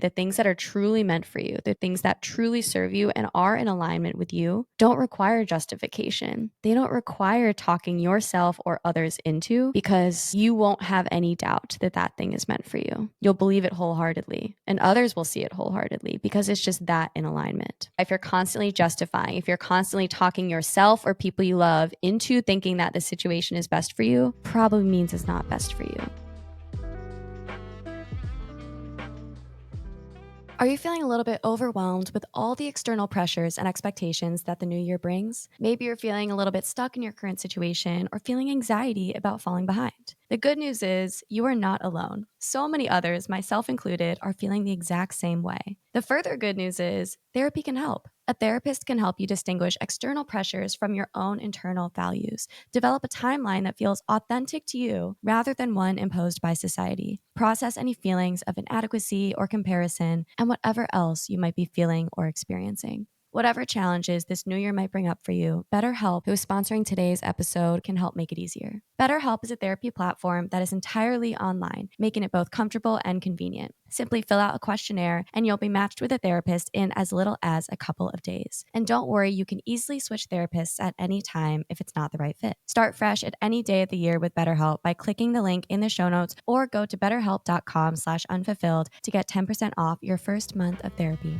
the things that are truly meant for you, the things that truly serve you and are in alignment with you, don't require justification. They don't require talking yourself or others into, because you won't have any doubt that that thing is meant for you. You'll believe it wholeheartedly, and others will see it wholeheartedly because it's just that in alignment. If you're constantly justifying, if you're constantly talking yourself or people you love into thinking that the situation is best for you, probably means it's not best for you. Are you feeling a little bit overwhelmed with all the external pressures and expectations that the new year brings? Maybe you're feeling a little bit stuck in your current situation or feeling anxiety about falling behind. The good news is you are not alone. So many others, myself included, are feeling the exact same way. The further good news is therapy can help. A therapist can help you distinguish external pressures from your own internal values. Develop a timeline that feels authentic to you rather than one imposed by society. Process any feelings of inadequacy or comparison and whatever else you might be feeling or experiencing. Whatever challenges this new year might bring up for you, BetterHelp, who is sponsoring today's episode, can help make it easier. BetterHelp is a therapy platform that is entirely online, making it both comfortable and convenient. Simply fill out a questionnaire and you'll be matched with a therapist in as little as a couple of days. And don't worry, you can easily switch therapists at any time if it's not the right fit. Start fresh at any day of the year with BetterHelp by clicking the link in the show notes or go to betterhelp.com/unfulfilled to get 10% off your first month of therapy.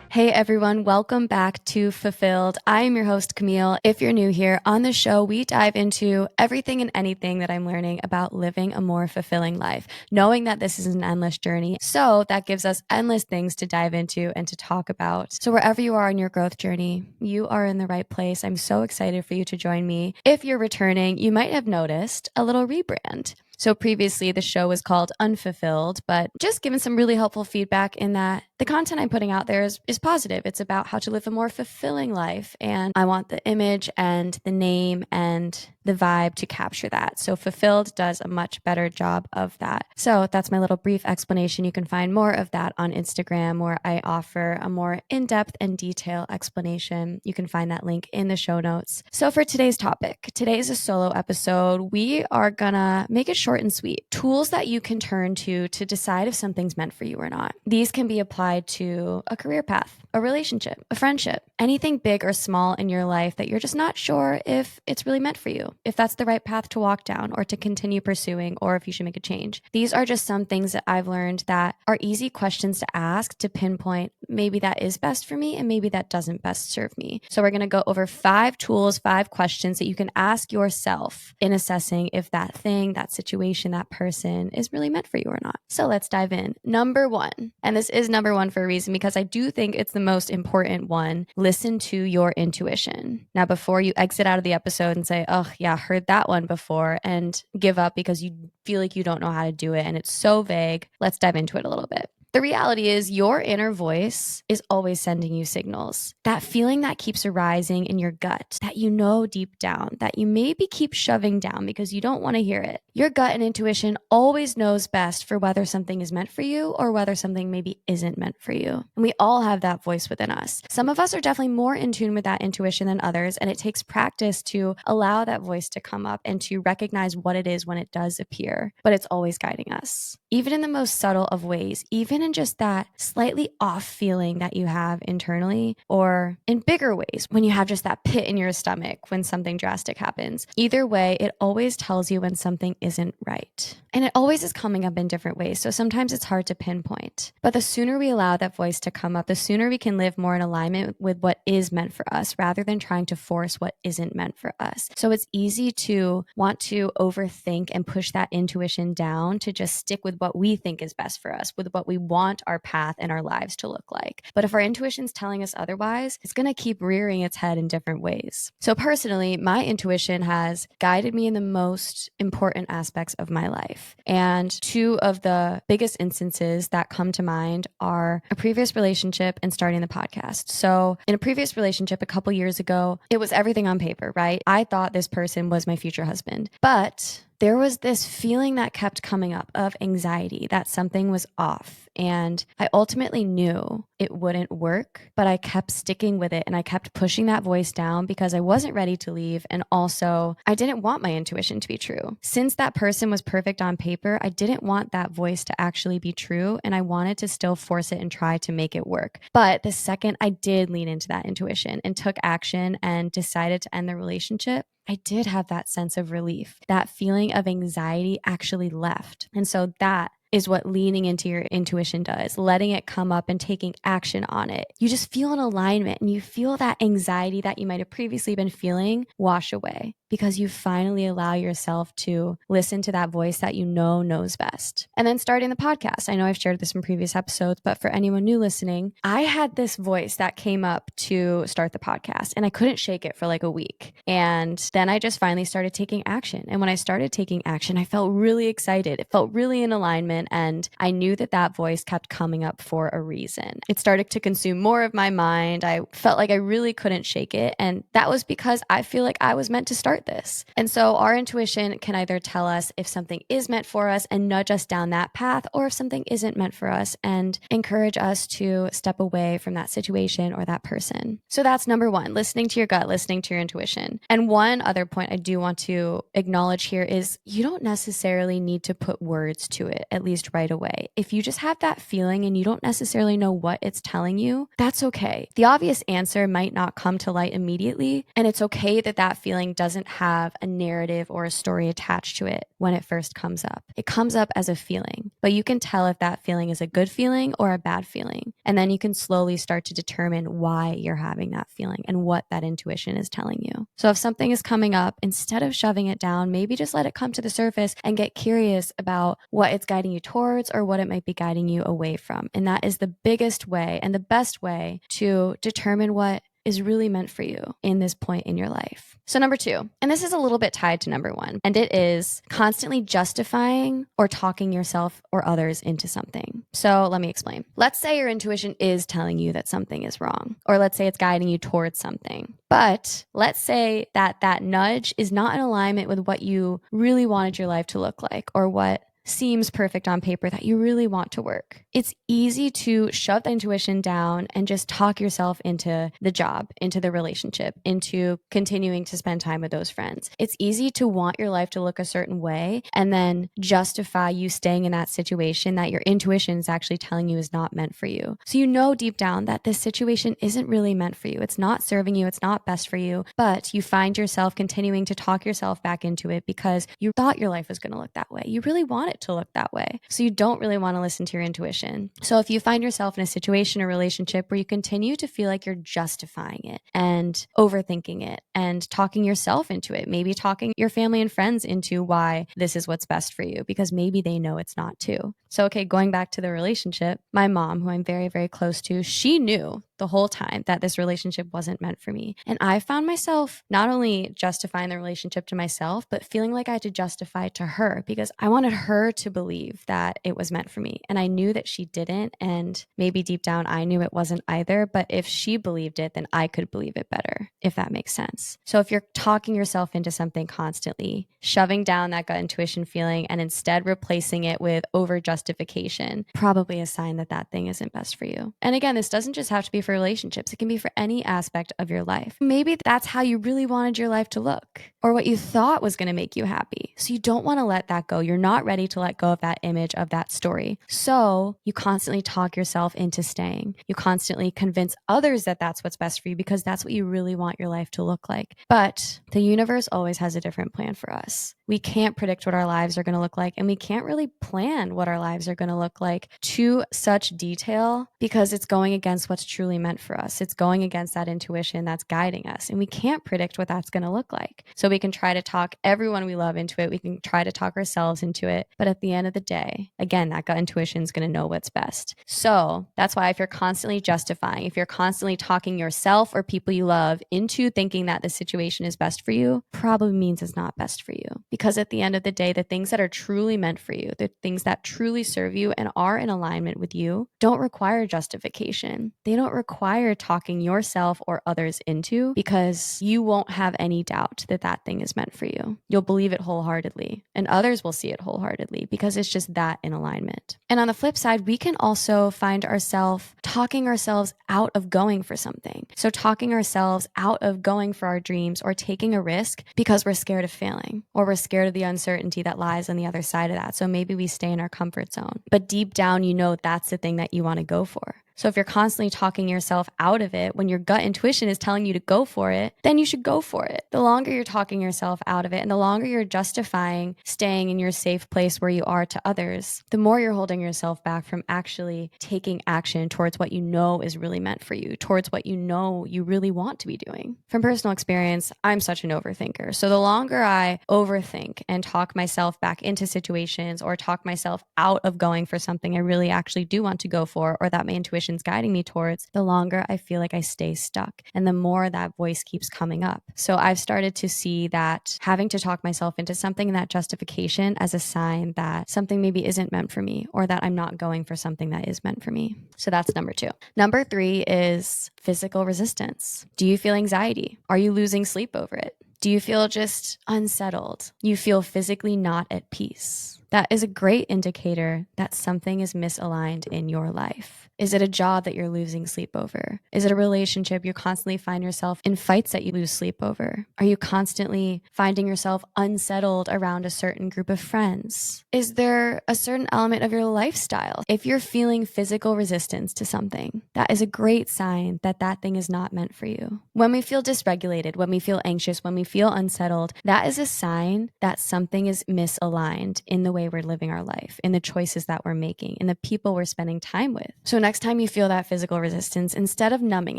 Hey everyone, welcome back to Fulfilled. I am your host, Camille. If you're new here, on the show, we dive into everything and anything that I'm learning about living a more fulfilling life, knowing that this is an endless journey. So that gives us endless things to dive into and to talk about. So wherever you are in your growth journey, you are in the right place. I'm so excited for you to join me. If you're returning, you might have noticed a little rebrand. So previously the show was called Unfulfilled, but just given some really helpful feedback in that the content I'm putting out there is positive. It's about how to live a more fulfilling life. And I want the image and the name and the vibe to capture that. So Fulfilled does a much better job of that. So that's my little brief explanation. You can find more of that on Instagram, where I offer a more in-depth and detailed explanation. You can find that link in the show notes. So for today's topic, today is a solo episode. We are gonna make it short and sweet. Tools that you can turn to decide if something's meant for you or not. These can be applied to a career path, a relationship, a friendship, anything big or small in your life that you're just not sure if it's really meant for you, if that's the right path to walk down or to continue pursuing, or if you should make a change. These are just some things that I've learned that are easy questions to ask to pinpoint maybe that is best for me and maybe that doesn't best serve me. So we're going to go over 5 tools, 5 questions that you can ask yourself in assessing if that thing, that situation, that person is really meant for you or not. So let's dive in. Number 1, and this is number 1 for a reason, because I do think it's the most important one. Listen to your intuition. Now, before you exit out of the episode and say, oh yeah, heard that one before, and give up because you feel like you don't know how to do it and it's so vague, let's dive into it a little bit. The reality is your inner voice is always sending you signals. That feeling that keeps arising in your gut, that you know deep down, that you maybe keep shoving down because you don't want to hear it. Your gut and intuition always knows best for whether something is meant for you or whether something maybe isn't meant for you. And we all have that voice within us. Some of us are definitely more in tune with that intuition than others, and it takes practice to allow that voice to come up and to recognize what it is when it does appear. But it's always guiding us. Even in the most subtle of ways, even in just that slightly off feeling that you have internally, or in bigger ways when you have just that pit in your stomach when something drastic happens. Either way, it always tells you when something isn't right. And it always is coming up in different ways. So sometimes it's hard to pinpoint. But the sooner we allow that voice to come up, the sooner we can live more in alignment with what is meant for us rather than trying to force what isn't meant for us. So it's easy to want to overthink and push that intuition down to just stick with what we think is best for us, with what we want our path and our lives to look like. But if our intuition's telling us otherwise, it's going to keep rearing its head in different ways. So personally, my intuition has guided me in the most important aspects of my life. And 2 of the biggest instances that come to mind are a previous relationship and starting the podcast. So in a previous relationship a couple years ago, it was everything on paper, right? I thought this person was my future husband. But there was this feeling that kept coming up of anxiety that something was off. And I ultimately knew it wouldn't work, but I kept sticking with it and I kept pushing that voice down because I wasn't ready to leave. And also, I didn't want my intuition to be true. Since that person was perfect on paper, I didn't want that voice to actually be true. And I wanted to still force it and try to make it work. But the second I did lean into that intuition and took action and decided to end the relationship, I did have that sense of relief. That feeling of anxiety actually left. And so that is what leaning into your intuition does, letting it come up and taking action on it. You just feel an alignment and you feel that anxiety that you might have previously been feeling wash away because you finally allow yourself to listen to that voice that you know knows best. And then starting the podcast. I know I've shared this in previous episodes, but for anyone new listening, I had this voice that came up to start the podcast and I couldn't shake it for like a week. And then I just finally started taking action. And when I started taking action, I felt really excited. It felt really in alignment. And I knew that that voice kept coming up for a reason. It started to consume more of my mind. I felt like I really couldn't shake it. And that was because I feel like I was meant to start this. And so our intuition can either tell us if something is meant for us and nudge us down that path, or if something isn't meant for us and encourage us to step away from that situation or that person. So that's number one, listening to your gut, listening to your intuition. And one other point I do want to acknowledge here is you don't necessarily need to put words to it, at least right away. If you just have that feeling and you don't necessarily know what it's telling you, that's okay. The obvious answer might not come to light immediately, and it's okay that that feeling doesn't have a narrative or a story attached to it when it first comes up. It comes up as a feeling, but you can tell if that feeling is a good feeling or a bad feeling. And then you can slowly start to determine why you're having that feeling and what that intuition is telling you. So if something is coming up, instead of shoving it down, maybe just let it come to the surface and get curious about what it's guiding you towards or what it might be guiding you away from. And that is the biggest way and the best way to determine what is really meant for you in this point in your life. So number two, and this is a little bit tied to number one, and it is constantly justifying or talking yourself or others into something. So let me explain. Let's say your intuition is telling you that something is wrong, or let's say it's guiding you towards something. But let's say that that nudge is not in alignment with what you really wanted your life to look like or what seems perfect on paper that you really want to work. It's easy to shove the intuition down and just talk yourself into the job, into the relationship, into continuing to spend time with those friends. It's easy to want your life to look a certain way and then justify you staying in that situation that your intuition is actually telling you is not meant for you. So you know deep down that this situation isn't really meant for you. It's not serving you. It's not best for you, but you find yourself continuing to talk yourself back into it because you thought your life was going to look that way. You really want it to look that way. So you don't really want to listen to your intuition. So if you find yourself in a situation or relationship where you continue to feel like you're justifying it and overthinking it and talking yourself into it, maybe talking your family and friends into why this is what's best for you, because maybe they know it's not too. So, okay, going back to the relationship, my mom, who I'm very, very close to, she knew the whole time that this relationship wasn't meant for me. And I found myself not only justifying the relationship to myself, but feeling like I had to justify it to her because I wanted her to believe that it was meant for me. And I knew that she didn't. And maybe deep down, I knew it wasn't either. But if she believed it, then I could believe it better, if that makes sense. So if you're talking yourself into something constantly, shoving down that gut intuition feeling and instead replacing it with over-justification, probably a sign that that thing isn't best for you. And again, this doesn't just have to be for relationships. It can be for any aspect of your life. Maybe that's how you really wanted your life to look or what you thought was going to make you happy. So you don't want to let that go. You're not ready to let go of that image of that story. So you constantly talk yourself into staying. You constantly convince others that that's what's best for you because that's what you really want your life to look like. But the universe always has a different plan for us. We can't predict what our lives are going to look like, and we can't really plan what our lives are going to look like to such detail because it's going against what's truly meant for us. It's going against that intuition that's guiding us, and we can't predict what that's going to look like. So we can try to talk everyone we love into it. We can try to talk ourselves into it. But at the end of the day, again, that gut intuition is going to know what's best. So that's why if you're constantly justifying, if you're constantly talking yourself or people you love into thinking that the situation is best for you, probably means it's not best for you Because at the end of the day, the things that are truly meant for you, the things that truly serve you and are in alignment with you, don't require justification. They don't require talking yourself or others into, because you won't have any doubt that that thing is meant for you. You'll believe it wholeheartedly, and others will see it wholeheartedly because it's just that in alignment. And on the flip side, we can also find ourselves talking ourselves out of going for something. So talking ourselves out of going for our dreams or taking a risk because we're scared of failing, or we're scared of the uncertainty that lies on the other side of that. So maybe we stay in our comfort zone, but deep down, you know that's the thing that you want to go for. So if you're constantly talking yourself out of it when your gut intuition is telling you to go for it, then you should go for it. The longer you're talking yourself out of it and the longer you're justifying staying in your safe place where you are to others, the more you're holding yourself back from actually taking action towards what you know is really meant for you, towards what you know you really want to be doing. From personal experience, I'm such an overthinker. So the longer I overthink and talk myself back into situations or talk myself out of going for something I really actually do want to go for, or that my intuition guiding me towards, the longer I feel like I stay stuck and the more that voice keeps coming up. So I've started to see that having to talk myself into something and that justification as a sign that something maybe isn't meant for me, or that I'm not going for something that is meant for me. So that's number 2. Number 3 is physical resistance. Do you feel anxiety? Are you losing sleep over it? Do you feel just unsettled? You feel physically not at peace? That is a great indicator that something is misaligned in your life. Is it a job that you're losing sleep over? Is it a relationship you constantly find yourself in fights that you lose sleep over? Are you constantly finding yourself unsettled around a certain group of friends? Is there a certain element of your lifestyle? If you're feeling physical resistance to something, that is a great sign that that thing is not meant for you. When we feel dysregulated, when we feel anxious, when we feel unsettled, that is a sign that something is misaligned in the way we're living our life, in the choices that we're making, in the people we're spending time with. So next time you feel that physical resistance, instead of numbing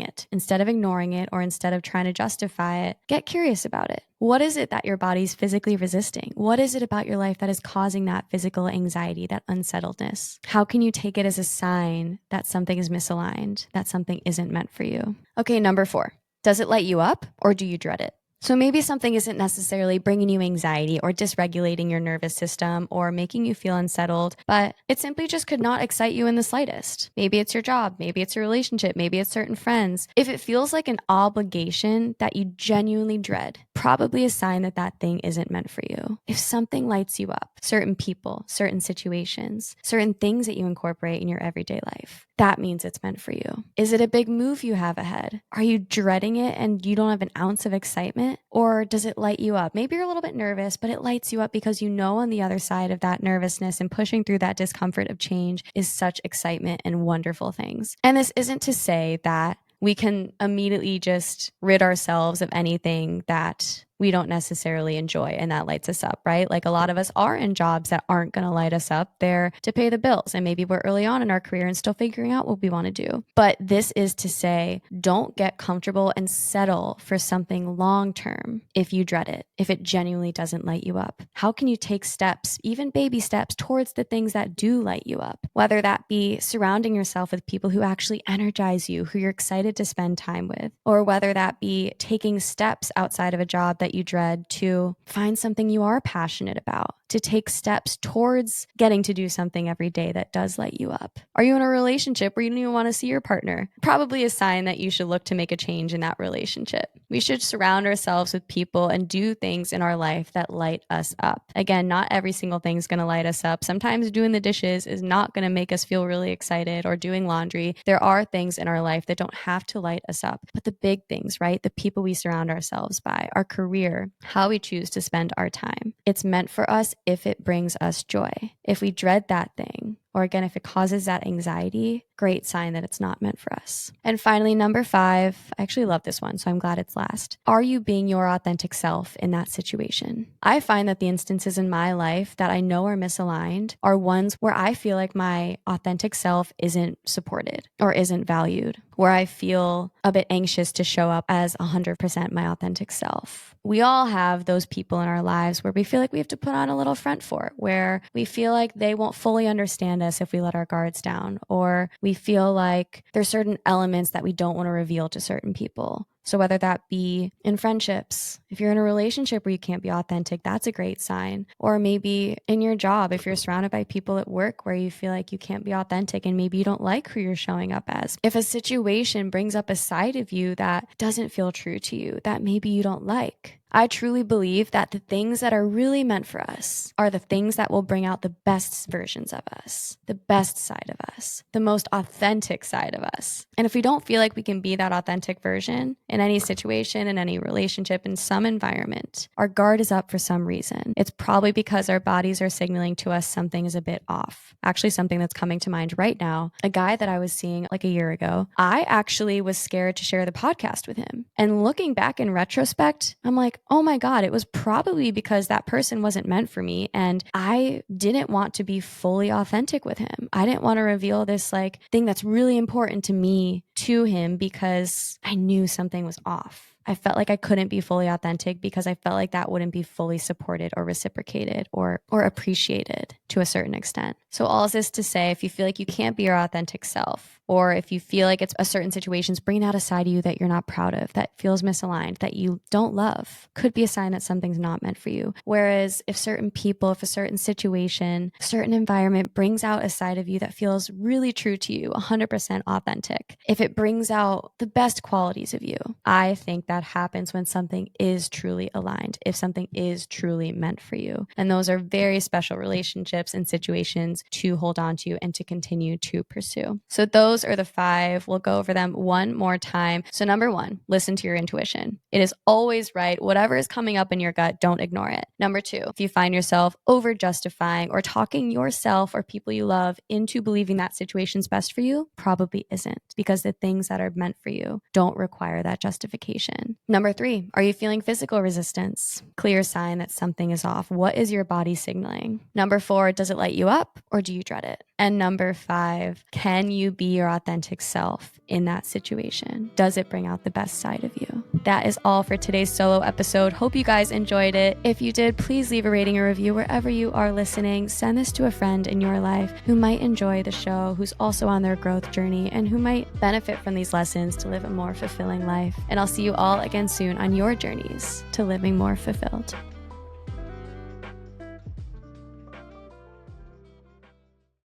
it, instead of ignoring it, or instead of trying to justify it, get curious about it. What is it that your body's physically resisting? What is it about your life that is causing that physical anxiety, that unsettledness? How can you take it as a sign that something is misaligned, that something isn't meant for you? Okay, number 4. Does it light you up, or do you dread it? So maybe something isn't necessarily bringing you anxiety or dysregulating your nervous system or making you feel unsettled, but it simply just could not excite you in the slightest. Maybe it's your job, maybe it's your relationship, maybe it's certain friends. If it feels like an obligation that you genuinely dread, probably a sign that that thing isn't meant for you. If something lights you up, certain people, certain situations, certain things that you incorporate in your everyday life, that means it's meant for you. Is it a big move you have ahead? Are you dreading it and you don't have an ounce of excitement? Or does it light you up? Maybe you're a little bit nervous, but it lights you up because you know on the other side of that nervousness and pushing through that discomfort of change is such excitement and wonderful things. And this isn't to say that we can immediately just rid ourselves of anything that we don't necessarily enjoy and that lights us up, right? Like a lot of us are in jobs that aren't going to light us up. They're to pay the bills, and maybe we're early on in our career and still figuring out what we want to do. But this is to say, don't get comfortable and settle for something long term if you dread it, if it genuinely doesn't light you up. How can you take steps, even baby steps, towards the things that do light you up? Whether that be surrounding yourself with people who actually energize you, who you're excited to spend time with, or whether that be taking steps outside of a job that you dread to find something you are passionate about, to take steps towards getting to do something every day that does light you up. Are you in a relationship where you don't even want to see your partner? Probably a sign that you should look to make a change in that relationship. We should surround ourselves with people and do things in our life that light us up. Again, not every single thing's going to light us up. Sometimes doing the dishes is not going to make us feel really excited, or doing laundry. There are things in our life that don't have to light us up. But the big things, right? The people we surround ourselves by, our career, how we choose to spend our time. It's meant for us if it brings us joy. If we dread that thing, or again, if it causes that anxiety, great sign that it's not meant for us. And finally, number 5, I actually love this one, so I'm glad it's last. Are you being your authentic self in that situation? I find that the instances in my life that I know are misaligned are ones where I feel like my authentic self isn't supported or isn't valued, where I feel a bit anxious to show up as 100% my authentic self. We all have those people in our lives where we feel like we have to put on a little front for, where we feel like they won't fully understand us if we let our guards down, or we feel like there's certain elements that we don't want to reveal to certain people. So whether that be in friendships, if you're in a relationship where you can't be authentic, that's a great sign. Or maybe in your job, if you're surrounded by people at work where you feel like you can't be authentic and maybe you don't like who you're showing up as. If a situation brings up a side of you that doesn't feel true to you, that maybe you don't like, I truly believe that the things that are really meant for us are the things that will bring out the best versions of us, the best side of us, the most authentic side of us. And if we don't feel like we can be that authentic version in any situation, in any relationship, in some environment, our guard is up for some reason. It's probably because our bodies are signaling to us something is a bit off. Actually, something that's coming to mind right now, a guy that I was seeing like a year ago, I actually was scared to share the podcast with him. And looking back in retrospect, I'm like, oh my God, it was probably because that person wasn't meant for me. And I didn't want to be fully authentic with him. I didn't want to reveal this like thing that's really important to me to him because I knew something was off. I felt like I couldn't be fully authentic because I felt like that wouldn't be fully supported or reciprocated or appreciated to a certain extent. So all of this to say, if you feel like you can't be your authentic self, or if you feel like it's a certain situation's bringing out a side of you that you're not proud of, that feels misaligned, that you don't love, could be a sign that something's not meant for you. Whereas if certain people, if a certain situation, a certain environment brings out a side of you that feels really true to you, 100% authentic, if it brings out the best qualities of you, I think that happens when something is truly aligned, if something is truly meant for you. And those are very special relationships and situations to hold on to and to continue to pursue. So those are the 5. We'll go over them one more time. So number 1, listen to your intuition. It is always right. Whatever is coming up in your gut, don't ignore it. Number 2, if you find yourself over-justifying or talking yourself or people you love into believing that situation's best for you, probably isn't, because the things that are meant for you don't require that justification. Number 3, are you feeling physical resistance? Clear sign that something is off. What is your body signaling? Number 4, does it light you up or do you dread it? And number 5, can you be your authentic self in that situation? Does it bring out the best side of you? That is all for today's solo episode. Hope you guys enjoyed it. If you did, please leave a rating or review wherever you are listening. Send this to a friend in your life who might enjoy the show, who's also on their growth journey, and who might benefit from these lessons to live a more fulfilling life. And I'll see you all again soon on your journeys to living more fulfilled.